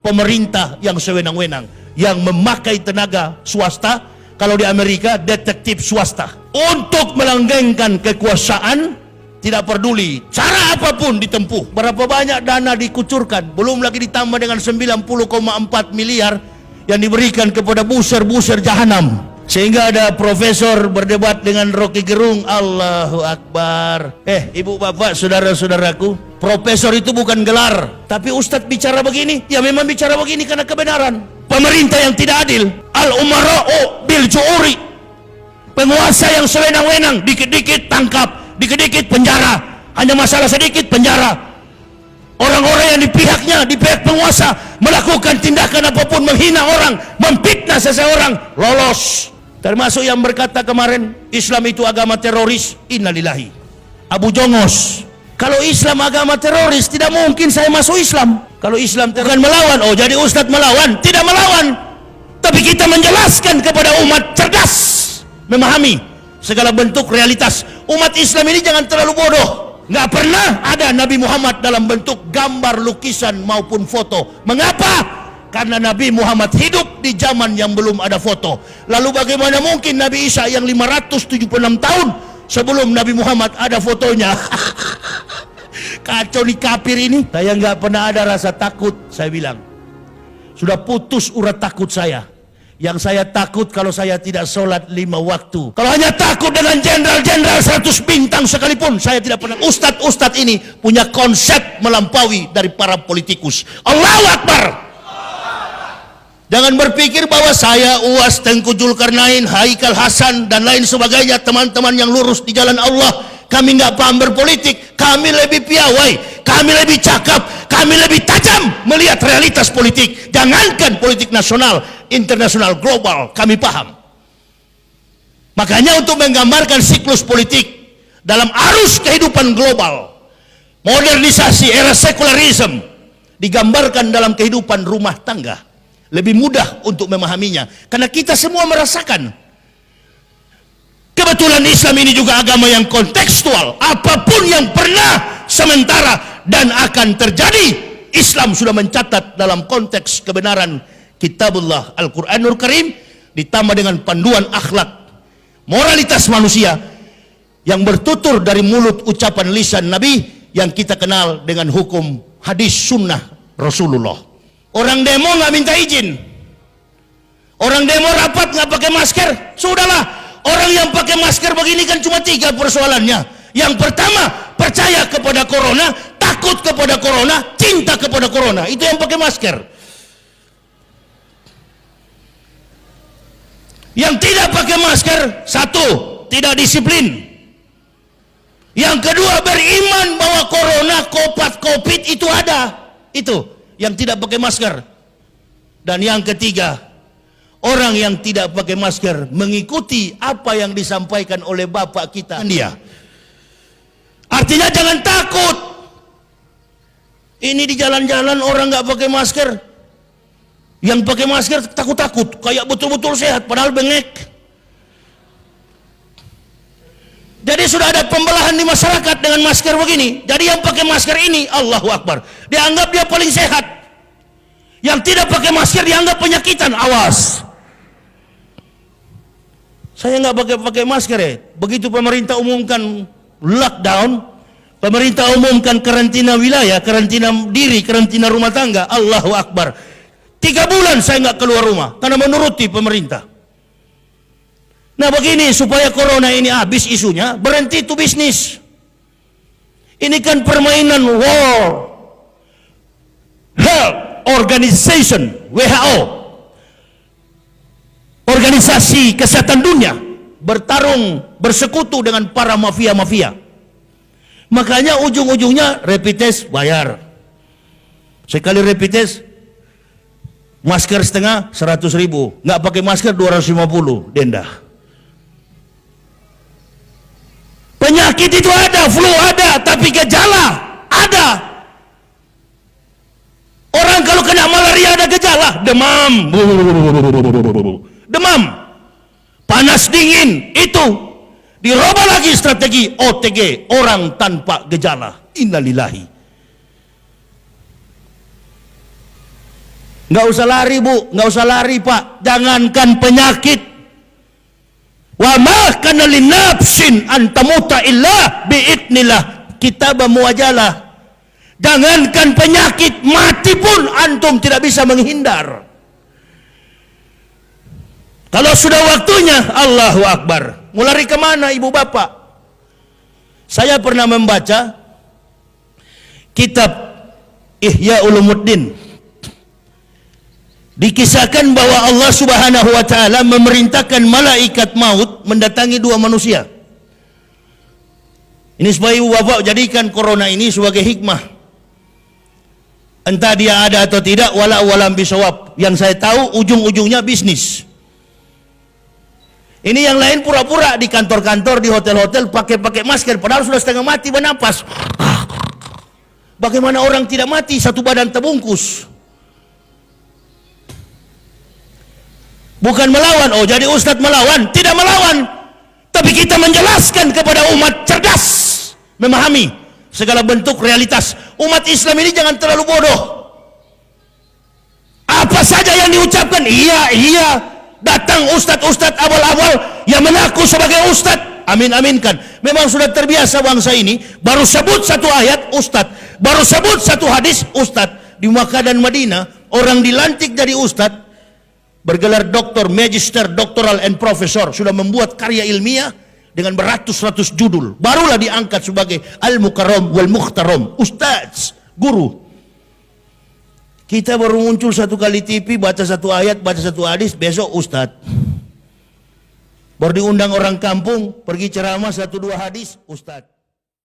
pemerintah yang sewenang-wenang, yang memakai tenaga swasta. Kalau di Amerika, detektif swasta untuk melanggengkan kekuasaan. Tidak peduli cara apapun ditempuh. Berapa banyak dana dikucurkan, belum lagi ditambah dengan 90,4 miliar yang diberikan kepada buser-buser jahanam. Sehingga ada profesor berdebat dengan Rocky Gerung. Allahu Akbar. Ibu bapak, saudara-saudaraku, profesor itu bukan gelar. Tapi ustadz bicara begini, ya memang bicara begini karena kebenaran. Pemerintah yang tidak adil, al-umara'u bil ju'uri, penguasa yang sewenang-wenang, dikit-dikit tangkap, dikit-dikit penjara, hanya masalah sedikit penjara. Orang-orang yang di pihaknya, di pihak penguasa, melakukan tindakan apapun, menghina orang, memfitnah seseorang, lolos. Termasuk yang berkata kemarin, Islam itu agama teroris. Innalillahi. Abu Jongos, kalau Islam agama teroris, tidak mungkin saya masuk Islam. Kalau Islam bukan melawan, oh jadi ustadz melawan. Tidak melawan, tapi kita menjelaskan kepada umat cerdas, memahami segala bentuk realitas. Umat Islam ini jangan terlalu bodoh. Nggak pernah ada Nabi Muhammad dalam bentuk gambar, lukisan maupun foto. Mengapa? Karena Nabi Muhammad hidup di zaman yang belum ada foto. Lalu bagaimana mungkin Nabi Isa yang 576 tahun sebelum Nabi Muhammad ada fotonya? Kacau nih kafir ini. Saya nggak pernah ada rasa takut. Saya bilang, sudah putus urat takut saya. Yang saya takut kalau saya tidak sholat 5 waktu. Kalau hanya takut dengan jenderal-jenderal 100 bintang sekalipun, saya tidak pernah. Ustadz-ustadz ini punya konsep melampaui dari para politikus. Allahu Akbar. Jangan berpikir bahwa saya, Uwas, Tengku Zulkarnain, Haikal Hasan, dan lain sebagainya, teman-teman yang lurus di jalan Allah, kami nggak paham berpolitik. Kami lebih piawai, kami lebih cakap, kami lebih tajam melihat realitas politik. Jangankan politik nasional, internasional, global, kami paham. Makanya untuk menggambarkan siklus politik dalam arus kehidupan global, modernisasi, era sekularisme, digambarkan dalam kehidupan rumah tangga. Lebih mudah untuk memahaminya, karena kita semua merasakan. Kebetulan Islam ini juga agama yang kontekstual. Apapun yang pernah, sementara, dan akan terjadi, Islam sudah mencatat dalam konteks kebenaran Kitabullah Al-Quranul Karim, ditambah dengan panduan akhlak, moralitas manusia yang bertutur dari mulut ucapan lisan Nabi yang kita kenal dengan hukum hadis sunnah Rasulullah. Orang demo nggak minta izin, orang demo rapat nggak pakai masker, sudahlah. Orang yang pakai masker begini kan cuma 3 persoalannya. Yang pertama, percaya kepada corona, takut kepada corona, cinta kepada corona. Itu yang pakai masker. Yang tidak pakai masker, 1, tidak disiplin. Yang kedua, beriman bahwa corona, COVID itu ada. Itu yang tidak pakai masker. Dan yang ketiga, orang yang tidak pakai masker mengikuti apa yang disampaikan oleh bapak kita. Dia. Artinya jangan takut. Ini di jalan-jalan orang nggak pakai masker. Yang pakai masker takut-takut, kayak betul-betul sehat, padahal bengek. Jadi sudah ada pembelahan di masyarakat dengan masker begini. Jadi yang pakai masker ini, Allahu Akbar, dianggap dia paling sehat. Yang tidak pakai masker dianggap penyakitan. Awas. Saya nggak pakai masker ya. Begitu pemerintah umumkan lockdown, pemerintah umumkan karantina wilayah, karantina diri, karantina rumah tangga, Allahu Akbar. 3 bulan saya nggak keluar rumah karena menuruti pemerintah. Nah begini, supaya corona ini habis isunya, berhenti itu bisnis. Ini kan permainan World Health Organization, WHO, organisasi kesehatan dunia, bertarung, bersekutu dengan para mafia-mafia. Makanya ujung-ujungnya rapid test bayar. Sekali rapid test, masker setengah 100.000, nggak pakai masker 250 denda. Penyakit itu ada, flu ada, tapi gejala ada. Orang kalau kena malaria ada gejala, demam, demam, panas dingin, itu dirubah lagi strategi OTG, orang tanpa gejala. Innalillahi. Nggak usah lari bu, nggak usah lari pak. Jangankan penyakit. Wa ma kana linafsin an tamuta illa biidnillah. Kitab muajalah. Jangankan penyakit, mati pun antum tidak bisa menghindar. Kalau sudah waktunya, Allahu Akbar. Mau lari kemana ibu bapak? Saya pernah membaca kitab Ihya Ulumuddin. Dikisahkan bahwa Allah Subhanahu wa taala memerintahkan malaikat maut mendatangi dua manusia. Ini supaya ibu bapak jadikan corona ini sebagai hikmah. Entah dia ada atau tidak, walam bisawab. Yang saya tahu ujung-ujungnya bisnis. Ini yang lain pura-pura di kantor-kantor, di hotel-hotel pakai masker, padahal sudah setengah mati bernapas. Bagaimana orang tidak mati, satu badan terbungkus? Bukan melawan, oh jadi ustadz melawan? Tidak melawan, tapi kita menjelaskan kepada umat cerdas, memahami segala bentuk realitas. Umat Islam ini jangan terlalu bodoh. Apa saja yang diucapkan, iya. Datang ustadz-ustadz awal-awal yang mengaku sebagai ustadz, amin-aminkan. Memang sudah terbiasa bangsa ini, baru sebut satu ayat ustadz, baru sebut satu hadis ustadz. Di Makkah dan Madinah, orang dilantik jadi ustadz, bergelar doktor, magister, doktoral, and profesor, sudah membuat karya ilmiah dengan beratus-ratus judul, barulah diangkat sebagai al-mukarram wal mukhtaram, ustaz, guru. Kita baru muncul satu kali TV, baca satu ayat, baca satu hadis, besok ustaz. Baru diundang orang kampung, pergi ceramah satu dua hadis, ustaz.